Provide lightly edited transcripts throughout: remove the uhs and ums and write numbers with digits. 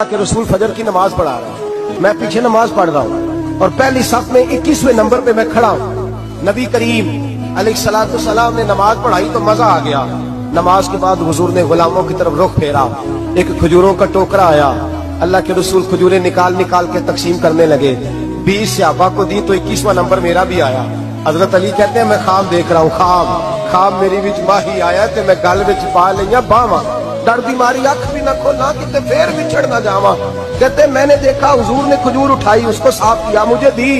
کہ رسول فجر کی نماز پڑھا رہا ہوں، میں پیچھے نماز پڑھ رہا ہوں اور پہلی صف میں 21ویں نمبر پہ میں کھڑا ہوں۔ نبی کریم علیہ السلام نے نماز پڑھائی تو مزہ آ گیا۔ نماز کے بعد حضور نے غلاموں کی طرف رخ پھیرا، ایک کھجوروں کا ٹوکرا آیا، اللہ کے رسول کھجوریں نکال نکال کے تقسیم کرنے لگے۔ 20 صحابہ کو دی تو 21واں نمبر میرا بھی آیا۔ حضرت علی کہتے ہیں میں خواب دیکھ رہا ہوں، خواب میری وچ ماہی آیا تے میں گل وچ پا لئیاں باواں، ڈر دی ماری اکھ بھی نہ کھولا کہ پھر بچھڑ نہ جاواں۔ کہتے میں نے دیکھا حضور نے کھجور اٹھائی، اس کو صاف کیا، مجھے دی۔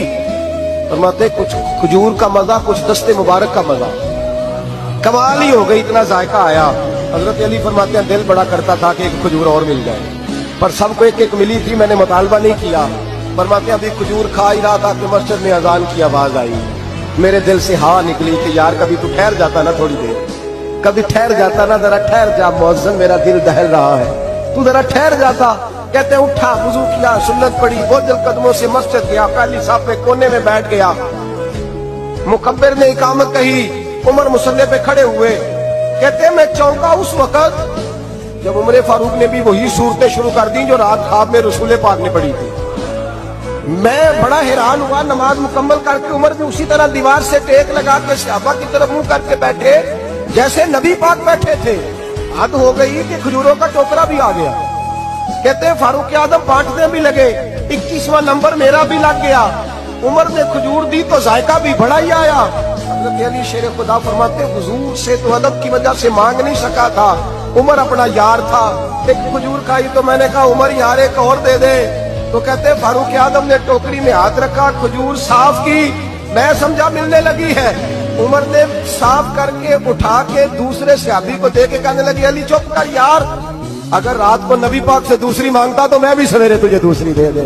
فرماتے کچھ کھجور کا مزہ، کچھ دست مبارک کا مزہ، کمال ہی ہو گئی، اتنا ذائقہ آیا۔ حضرت علی فرماتے ہیں دل بڑا کرتا تھا کہ ایک کھجور اور مل جائے، پر سب کو ایک ایک ملی تھی، میں نے مطالبہ نہیں کیا۔ فرماتے ہیں ابھی کھجور کھا ہی رہا تھا کہ مسجد میں اذان کی آواز آئی، میرے دل سے ہوا نکلی کہ یار کبھی تو ٹھہر جاتا نا، تھوڑی دیر کبھی ٹھہر جاتا نا، ذرا ٹھہر جا مؤذن، میرا دل دہل رہا ہے، تو ذرا ٹھہر جاتا۔ کہتے ہیں اٹھا، وضو کیا، سنت پڑھی، بوجھل قدموں سے مسجد گیا، پہلی صف میں کونے میں بیٹھ گیا۔ مکبر نے اقامت کہی، عمر مصلی پہ کھڑے ہوئے۔ کہتے ہیں میں چونکا اس وقت جب عمر فاروق نے بھی وہی صورتیں شروع کر دی جو رات خواب میں رسول پاک نے پڑھی تھی۔ میں بڑا حیران ہوا، نماز مکمل کر کے عمر بھی اسی طرح دیوار سے ٹیک لگا کے صحابہ کی طرف منہ کر کے بیٹھے جیسے نبی پاک بیٹھے تھے۔ حد ہو گئی کہ کھجوروں کا ٹوکرا بھی آ گیا۔ کہتے ہیں فاروق اعظم بانٹنے بھی لگے، 21واں نمبر میرا بھی لگ گیا۔ عمر نے کھجور دی تو ذائقہ بھی بڑا ہی آیا۔ حضرت علی شیر خدا فرماتے حضور سے تو ادب کی وجہ سے مانگ نہیں سکا تھا، عمر اپنا یار تھا، ایک کھجور کھائی تو میں نے کہا عمر یار ایک اور دے دے، تو کہتے ہیں فاروق اعظم نے ٹوکری میں ہاتھ رکھا، کھجور صاف کی، میں سمجھا ملنے لگی ہے۔ عمر نے صاف کر کے اٹھا کے دوسرے صحابی کو دے کے کہنے لگی علی چپ کر یار، اگر رات کو نبی پاک سے دوسری مانگتا تو میں بھی سویرے تجھے دوسری دے دے۔